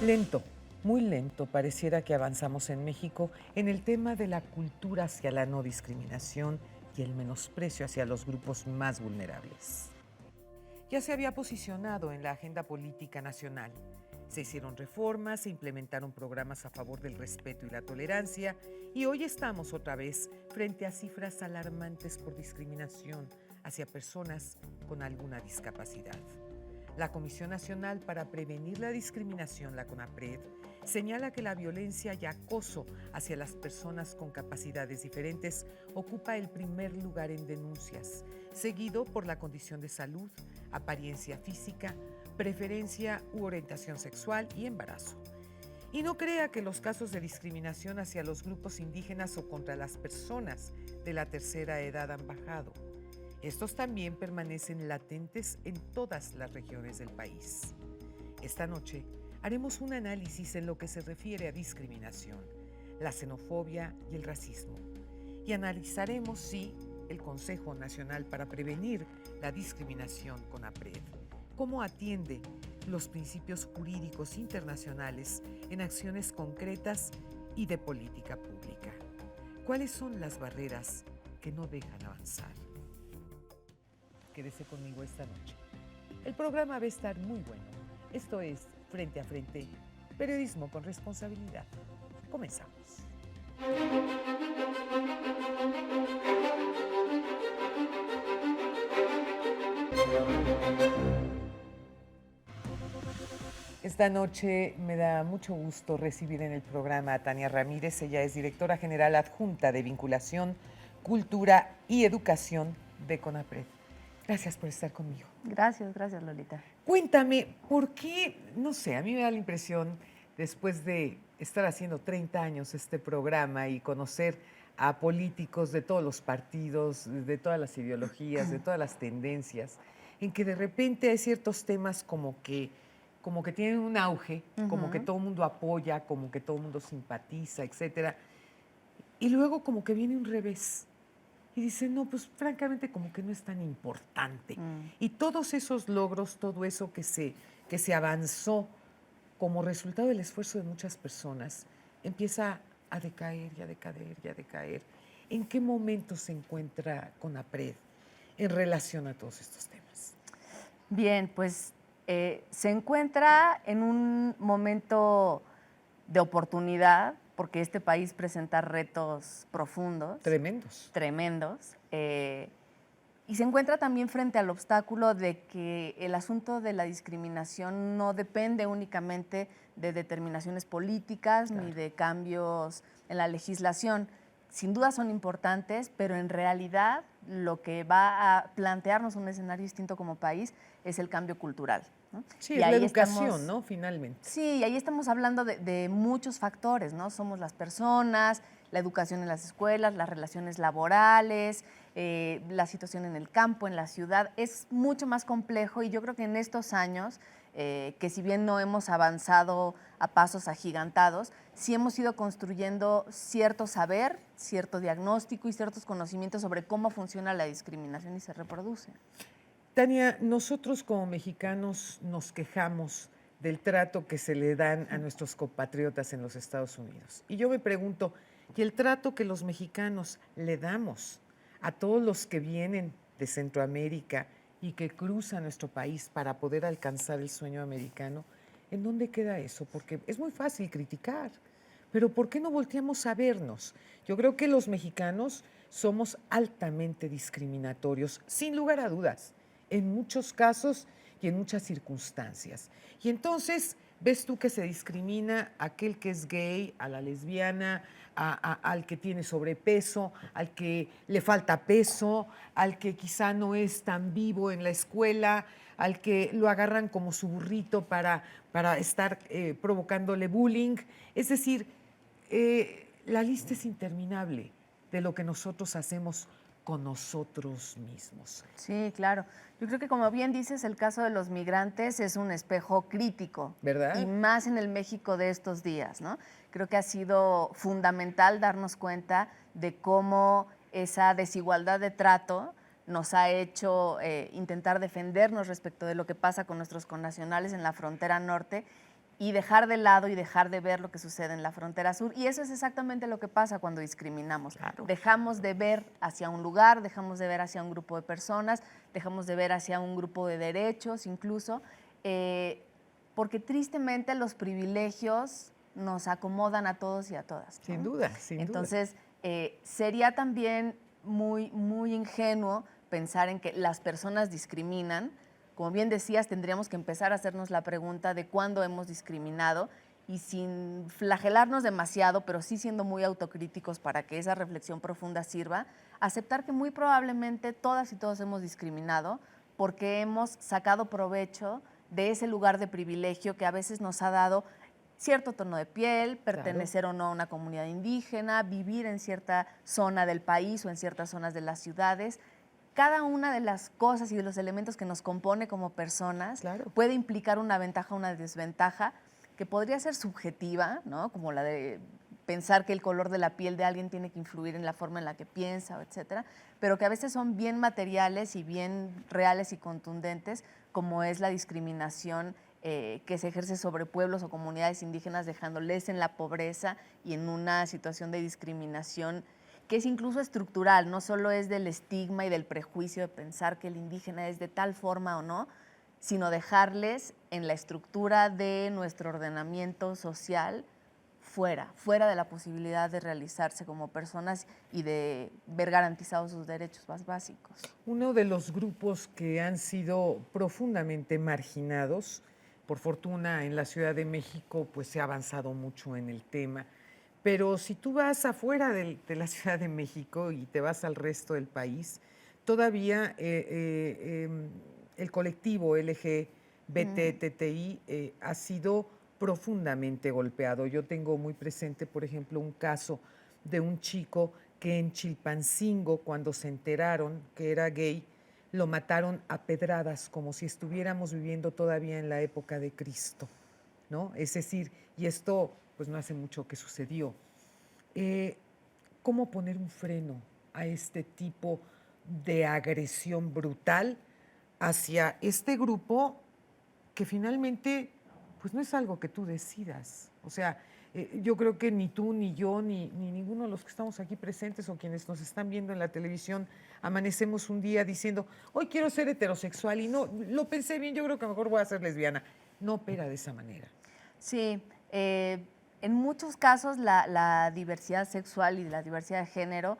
Lento, muy lento, pareciera que avanzamos en México en el tema de la cultura hacia la no discriminación y el menosprecio hacia los grupos más vulnerables. Ya se había posicionado en la agenda política nacional. Se hicieron reformas, se implementaron programas a favor del respeto y la tolerancia, y hoy estamos otra vez frente a cifras alarmantes por discriminación hacia personas con alguna discapacidad. La Comisión Nacional para Prevenir la Discriminación, la CONAPRED, señala que la violencia y acoso hacia las personas con capacidades diferentes ocupa el primer lugar en denuncias, seguido por la condición de salud, apariencia física, preferencia u orientación sexual y embarazo. Y no crea que los casos de discriminación hacia los grupos indígenas o contra las personas de la tercera edad han bajado. Estos también permanecen latentes en todas las regiones del país. Esta noche haremos un análisis en lo que se refiere a discriminación, la xenofobia y el racismo. Y analizaremos si el Consejo Nacional para Prevenir la Discriminación, CONAPRED, cómo atiende los principios jurídicos internacionales en acciones concretas y de política pública. ¿Cuáles son las barreras que no dejan avanzar? Quédese conmigo esta noche. El programa va a estar muy bueno. Esto es Frente a Frente, periodismo con responsabilidad. Comenzamos. Esta noche me da mucho gusto recibir en el programa a Tania Ramírez. Ella es directora general adjunta de Vinculación, Cultura y Educación de CONAPRED. Gracias por estar conmigo. Gracias, Lolita. Cuéntame, ¿por qué? No sé, a mí me da la impresión, después de estar haciendo 30 años este programa y conocer a políticos de todos los partidos, de todas las ideologías, de todas las tendencias, en que de repente hay ciertos temas como que tienen un auge, como que todo el mundo apoya, como que todo el mundo simpatiza, etcétera, y luego como que viene un revés. Y dice, no, pues francamente como que no es tan importante. Y todos esos logros, todo eso que se avanzó como resultado del esfuerzo de muchas personas, empieza a decaer y a decaer y a decaer. ¿En qué momento se encuentra CONAPRED en relación a todos estos temas? Bien, pues se encuentra en un momento de oportunidad, porque este país presenta retos profundos. Tremendos. Y se encuentra también frente al obstáculo de que el asunto de la discriminación no depende únicamente de determinaciones políticas, claro, ni de cambios en la legislación. Sin duda son importantes, pero en realidad lo que va a plantearnos un escenario distinto como país es el cambio cultural, ¿no? Sí, es la educación, ¿no? Finalmente. Sí, y ahí estamos hablando de muchos factores, ¿no? Somos las personas, la educación en las escuelas, las relaciones laborales, la situación en el campo, en la ciudad. Es mucho más complejo y yo creo que en estos años, que si bien no hemos avanzado a pasos agigantados, sí hemos ido construyendo cierto saber, cierto diagnóstico y ciertos conocimientos sobre cómo funciona la discriminación y se reproduce. Tania, nosotros como mexicanos nos quejamos del trato que se le dan a nuestros compatriotas en los Estados Unidos. Y yo me pregunto, ¿y el trato que los mexicanos le damos a todos los que vienen de Centroamérica y que cruzan nuestro país para poder alcanzar el sueño americano? ¿En dónde queda eso? Porque es muy fácil criticar, pero ¿por qué no volteamos a vernos? Yo creo que los mexicanos somos altamente discriminatorios, sin lugar a dudas, en muchos casos y en muchas circunstancias. Y entonces ves tú que se discrimina a aquel que es gay, a la lesbiana, al que tiene sobrepeso, al que le falta peso, al que quizá no es tan vivo en la escuela, al que lo agarran como su burrito para estar provocándole bullying. Es decir, la lista es interminable de lo que nosotros hacemos con nosotros mismos. Sí, claro. Yo creo que, como bien dices, el caso de los migrantes es un espejo crítico. ¿Verdad? Y más en el México de estos días, ¿no? Creo que ha sido fundamental darnos cuenta de cómo esa desigualdad de trato nos ha hecho intentar defendernos respecto de lo que pasa con nuestros connacionales en la frontera norte y dejar de lado y dejar de ver lo que sucede en la frontera sur. Y eso es exactamente lo que pasa cuando discriminamos. Claro. Dejamos de ver hacia un lugar, dejamos de ver hacia un grupo de personas, dejamos de ver hacia un grupo de derechos incluso, porque tristemente los privilegios nos acomodan a todos y a todas, ¿no? Sin duda, sin duda. Entonces, sería también muy ingenuo pensar en que las personas discriminan. Como bien decías, tendríamos que empezar a hacernos la pregunta de cuándo hemos discriminado y sin flagelarnos demasiado, pero sí siendo muy autocríticos para que esa reflexión profunda sirva, aceptar que muy probablemente todas y todos hemos discriminado porque hemos sacado provecho de ese lugar de privilegio que a veces nos ha dado cierto tono de piel, pertenecer o no a una comunidad indígena, vivir en cierta zona del país o en ciertas zonas de las ciudades. Cada una de las cosas y de los elementos que nos compone como personas puede implicar una ventaja o una desventaja que podría ser subjetiva, ¿no? Como la de pensar que el color de la piel de alguien tiene que influir en la forma en la que piensa, etcétera, pero que a veces son bien materiales y bien reales y contundentes, como es la discriminación que se ejerce sobre pueblos o comunidades indígenas, dejándoles en la pobreza y en una situación de discriminación que es incluso estructural, no solo es del estigma y del prejuicio de pensar que el indígena es de tal forma o no, sino dejarles en la estructura de nuestro ordenamiento social fuera de la posibilidad de realizarse como personas y de ver garantizados sus derechos más básicos. Uno de los grupos que han sido profundamente marginados, por fortuna en la Ciudad de México pues se ha avanzado mucho en el tema, pero si tú vas afuera de la Ciudad de México y te vas al resto del país, todavía el colectivo LGBTTI ha sido profundamente golpeado. Yo tengo muy presente, por ejemplo, un caso de un chico que en Chilpancingo, cuando se enteraron que era gay, lo mataron a pedradas, como si estuviéramos viviendo todavía en la época de Cristo, ¿no? Es decir, y esto pues no hace mucho que sucedió. ¿Cómo poner un freno a este tipo de agresión brutal hacia este grupo que finalmente pues no es algo que tú decidas? O sea, yo creo que ni tú, ni yo, ni ninguno de los que estamos aquí presentes o quienes nos están viendo en la televisión amanecemos un día diciendo, hoy quiero ser heterosexual y no, lo pensé bien, yo creo que mejor voy a ser lesbiana. No opera de esa manera. Sí, en muchos casos la diversidad sexual y la diversidad de género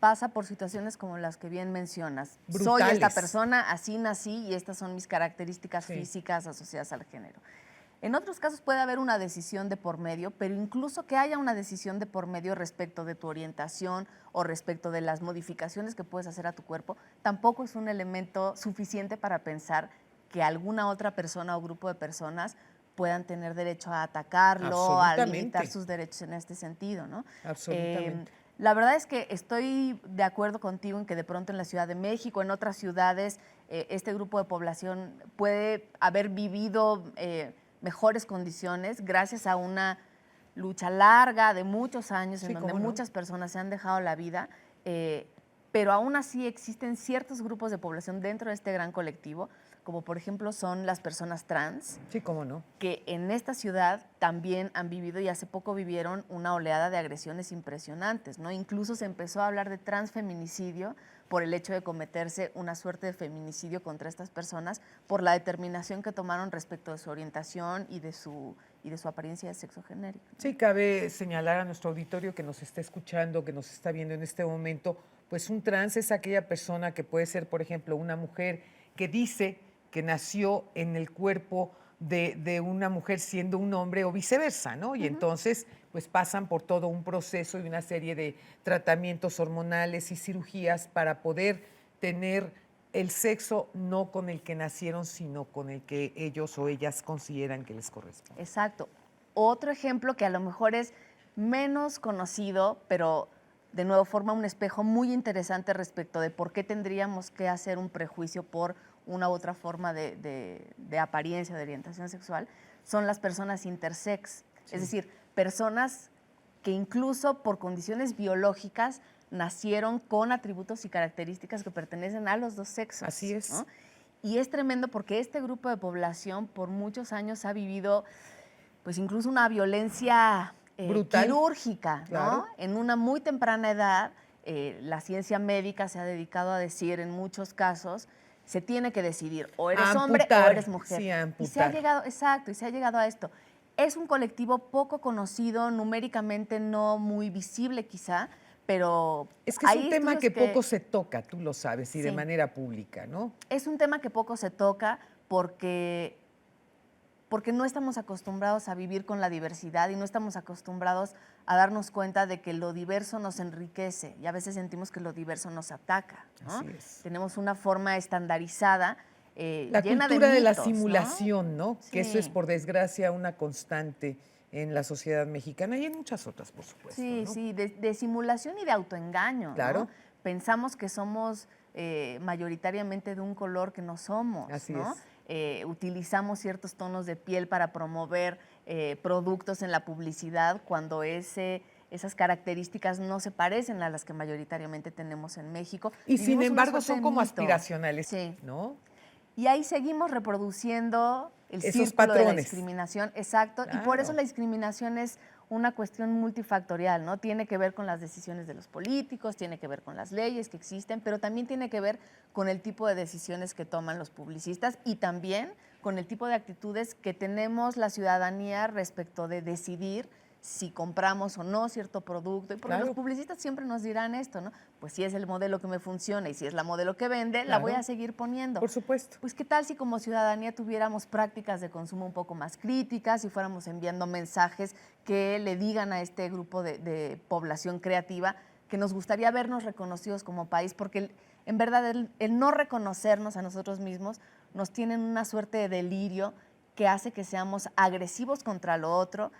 pasa por situaciones como las que bien mencionas. Brutales. Soy esta persona, así nací y estas son mis características físicas asociadas al género. En otros casos puede haber una decisión de por medio, pero incluso que haya una decisión de por medio respecto de tu orientación o respecto de las modificaciones que puedes hacer a tu cuerpo, tampoco es un elemento suficiente para pensar que alguna otra persona o grupo de personas puedan tener derecho a atacarlo, a limitar sus derechos en este sentido, ¿no? Absolutamente. La verdad es que estoy de acuerdo contigo en que de pronto en la Ciudad de México, en otras ciudades, este grupo de población puede haber vivido mejores condiciones gracias a una lucha larga de muchos años en donde muchas personas se han dejado la vida, pero aún así existen ciertos grupos de población dentro de este gran colectivo, como por ejemplo son las personas trans. Sí, cómo no. Que en esta ciudad también han vivido y hace poco vivieron una oleada de agresiones impresionantes, ¿no? Incluso se empezó a hablar de transfeminicidio por el hecho de cometerse una suerte de feminicidio contra estas personas por la determinación que tomaron respecto de su orientación y de su apariencia de sexo genérico, ¿no? Sí, cabe señalar a nuestro auditorio que nos está escuchando, que nos está viendo en este momento, pues un trans es aquella persona que puede ser, por ejemplo, una mujer que dice que nació en el cuerpo de una mujer siendo un hombre o viceversa, ¿no? Y entonces, pues pasan por todo un proceso y una serie de tratamientos hormonales y cirugías para poder tener el sexo no con el que nacieron, sino con el que ellos o ellas consideran que les corresponde. Exacto. Otro ejemplo que a lo mejor es menos conocido, pero de nuevo forma un espejo muy interesante respecto de por qué tendríamos que hacer un prejuicio por una u otra forma de apariencia, de orientación sexual, son las personas intersex. Sí. Es decir, personas que incluso por condiciones biológicas nacieron con atributos y características que pertenecen a los dos sexos. Así es. ¿No? Y es tremendo porque este grupo de población por muchos años ha vivido pues incluso una violencia quirúrgica, claro. ¿no? En una muy temprana edad, la ciencia médica se ha dedicado a decir en muchos casos, se tiene que decidir, o eres hombre o eres mujer. Sí, y se ha llegado, exacto, y se ha llegado a esto. Es un colectivo poco conocido, numéricamente no muy visible quizá, pero es que es un tema que poco se toca, tú lo sabes, y de manera pública, ¿no? Es un tema que poco se toca porque no estamos acostumbrados a vivir con la diversidad y no estamos acostumbrados a darnos cuenta de que lo diverso nos enriquece y a veces sentimos que lo diverso nos ataca, ¿no? Así es. Tenemos una forma estandarizada la llena cultura de la mitos, simulación, ¿no? Sí. Que eso es, por desgracia, una constante en la sociedad mexicana y en muchas otras, por supuesto. Sí, ¿no? sí, de simulación y de autoengaño, claro. ¿no? Pensamos que somos mayoritariamente de un color que no somos, Así ¿no? es. Utilizamos ciertos tonos de piel para promover productos en la publicidad cuando esas características no se parecen a las que mayoritariamente tenemos en México. Y sin embargo son como aspiracionales, sí. ¿no? Y ahí seguimos reproduciendo el esos círculo patrones. De la discriminación, exacto. Claro. Y por eso la discriminación es una cuestión multifactorial, ¿no? Tiene que ver con las decisiones de los políticos, tiene que ver con las leyes que existen, pero también tiene que ver con el tipo de decisiones que toman los publicistas y también con el tipo de actitudes que tenemos la ciudadanía respecto de decidir si compramos o no cierto producto. Y porque los publicistas siempre nos dirán esto, ¿no? Pues si es el modelo que me funciona y si es la modelo que vende, la voy a seguir poniendo. Por supuesto. Pues qué tal si como ciudadanía tuviéramos prácticas de consumo un poco más críticas y fuéramos enviando mensajes que le digan a este grupo de población creativa que nos gustaría vernos reconocidos como país, porque en verdad el no reconocernos a nosotros mismos nos tiene en una suerte de delirio que hace que seamos agresivos contra lo otro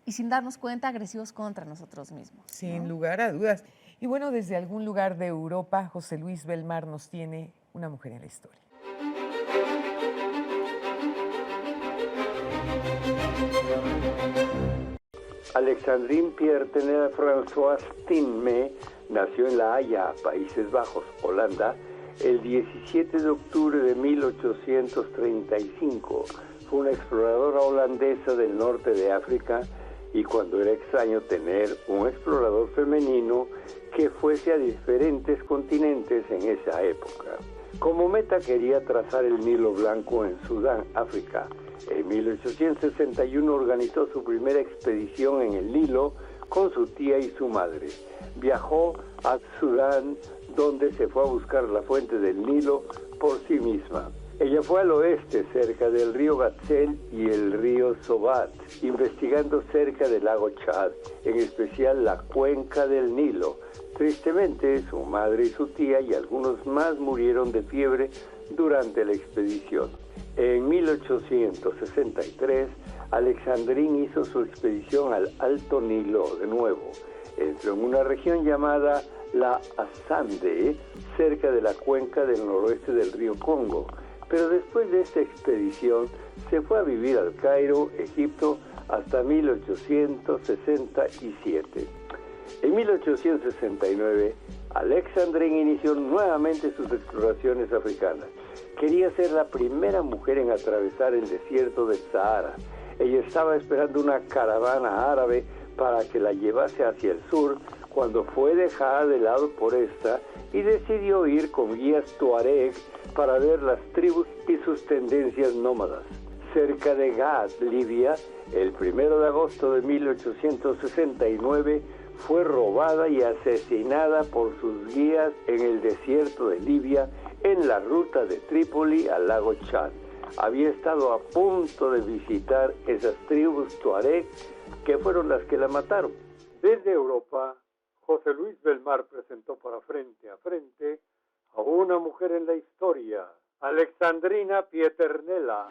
y sin darnos cuenta agresivos contra nosotros mismos. Sin lugar a dudas. Y bueno, desde algún lugar de Europa, José Luis Belmar nos tiene Una mujer en la historia. Alexandrine Pierre Tenelle Françoise Tinme nació en La Haya, Países Bajos, Holanda, el 17 de octubre de 1835. Fue una exploradora holandesa del norte de África y cuando era extraño tener un explorador femenino que fuese a diferentes continentes en esa época. Como meta quería trazar el Nilo Blanco en Sudán, África. En 1861 organizó su primera expedición en el Nilo con su tía y su madre. Viajó a Sudán, donde se fue a buscar la fuente del Nilo por sí misma. Ella fue al oeste, cerca del río Gatzel y el río Sobat, investigando cerca del lago Chad, en especial la cuenca del Nilo. Tristemente, su madre y su tía y algunos más murieron de fiebre durante la expedición. En 1863, Alexandrine hizo su expedición al Alto Nilo de nuevo. Entró en una región llamada la Asande, cerca de la cuenca del noroeste del río Congo. Pero después de esta expedición se fue a vivir al Cairo, Egipto, hasta 1867. En 1869, Alexandrine inició nuevamente sus exploraciones africanas. Quería ser la primera mujer en atravesar el desierto del Sahara. Ella estaba esperando una caravana árabe para que la llevase hacia el sur, cuando fue dejada de lado por esta y decidió ir con guías tuareg para ver las tribus y sus tendencias nómadas. Cerca de Gad, Libia, el 1 de agosto de 1869, fue robada y asesinada por sus guías en el desierto de Libia, en la ruta de Trípoli al lago Chad. Había estado a punto de visitar esas tribus tuareg que fueron las que la mataron. Desde Europa, José Luis Belmar presentó para Frente a Frente a una mujer en la historia, Alexandrina Pieternella.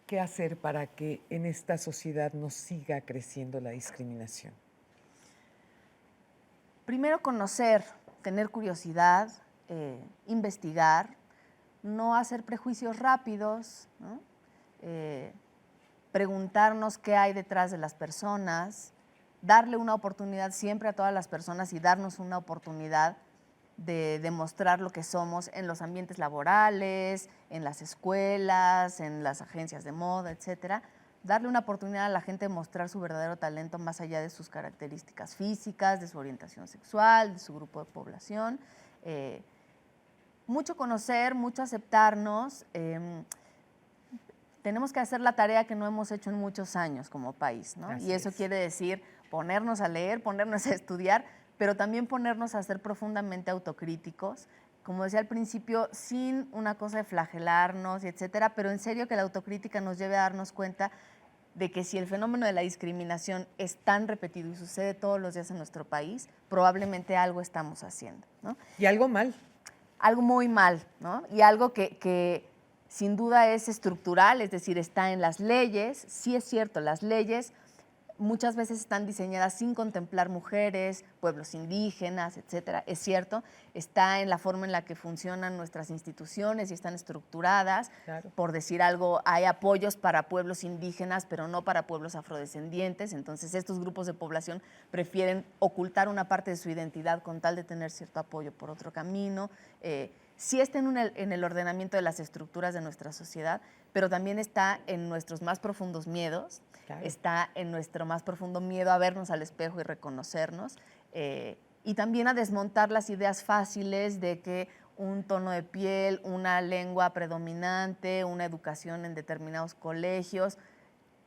¿Qué hacer para que en esta sociedad no siga creciendo la discriminación? Primero conocer, tener curiosidad, investigar, no hacer prejuicios rápidos, ¿no? Preguntarnos qué hay detrás de las personas, darle una oportunidad siempre a todas las personas y darnos una oportunidad de demostrar lo que somos en los ambientes laborales, en las escuelas, en las agencias de moda, etcétera. Darle una oportunidad a la gente de mostrar su verdadero talento más allá de sus características físicas, de su orientación sexual, de su grupo de población. Mucho conocer, mucho aceptarnos. Tenemos que hacer la tarea que no hemos hecho en muchos años como país, ¿no? Y eso quiere decir ponernos a leer, ponernos a estudiar, pero también ponernos a ser profundamente autocríticos. Como decía al principio, sin una cosa de flagelarnos, y etcétera, pero en serio que la autocrítica nos lleve a darnos cuenta de que si el fenómeno de la discriminación es tan repetido y sucede todos los días en nuestro país, probablemente algo estamos haciendo, ¿no? Y algo mal. Algo muy mal, ¿no? Y algo que sin duda es estructural, es decir, está en las leyes. Sí es cierto, las leyes muchas veces están diseñadas sin contemplar mujeres, pueblos indígenas, etcétera. Es cierto, está en la forma en la que funcionan nuestras instituciones y están estructuradas. Claro. Por decir algo, hay apoyos para pueblos indígenas, pero no para pueblos afrodescendientes. Entonces, estos grupos de población prefieren ocultar una parte de su identidad con tal de tener cierto apoyo por otro camino. Sí está en el ordenamiento de las estructuras de nuestra sociedad, pero también está en nuestros más profundos miedos. Claro. Está en nuestro más profundo miedo a vernos al espejo y reconocernos, y también a desmontar las ideas fáciles de que un tono de piel, una lengua predominante, una educación en determinados colegios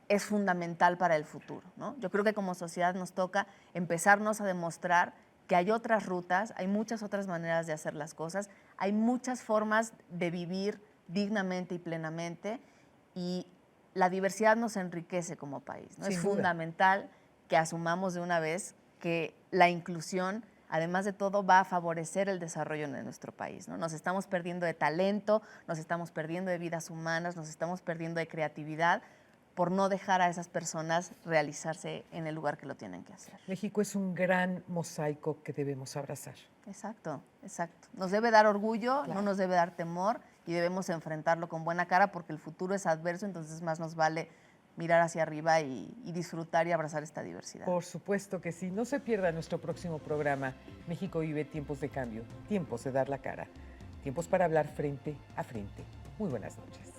es fundamental para el futuro, ¿no? Yo creo que como sociedad nos toca empezarnos a demostrar que hay otras rutas, hay muchas otras maneras de hacer las cosas, hay muchas formas de vivir dignamente y plenamente, y la diversidad nos enriquece como país, ¿no? Es fundamental que asumamos de una vez que la inclusión, además de todo, va a favorecer el desarrollo de nuestro país, ¿no? Nos estamos perdiendo de talento, nos estamos perdiendo de vidas humanas, nos estamos perdiendo de creatividad por no dejar a esas personas realizarse en el lugar que lo tienen que hacer. México es un gran mosaico que debemos abrazar. Exacto, exacto. Nos debe dar orgullo, claro, no nos debe dar temor, y debemos enfrentarlo con buena cara porque el futuro es adverso, entonces más nos vale mirar hacia arriba y disfrutar y abrazar esta diversidad. Por supuesto que sí. No se pierda nuestro próximo programa. México vive tiempos de cambio, tiempos de dar la cara, tiempos para hablar frente a frente. Muy buenas noches.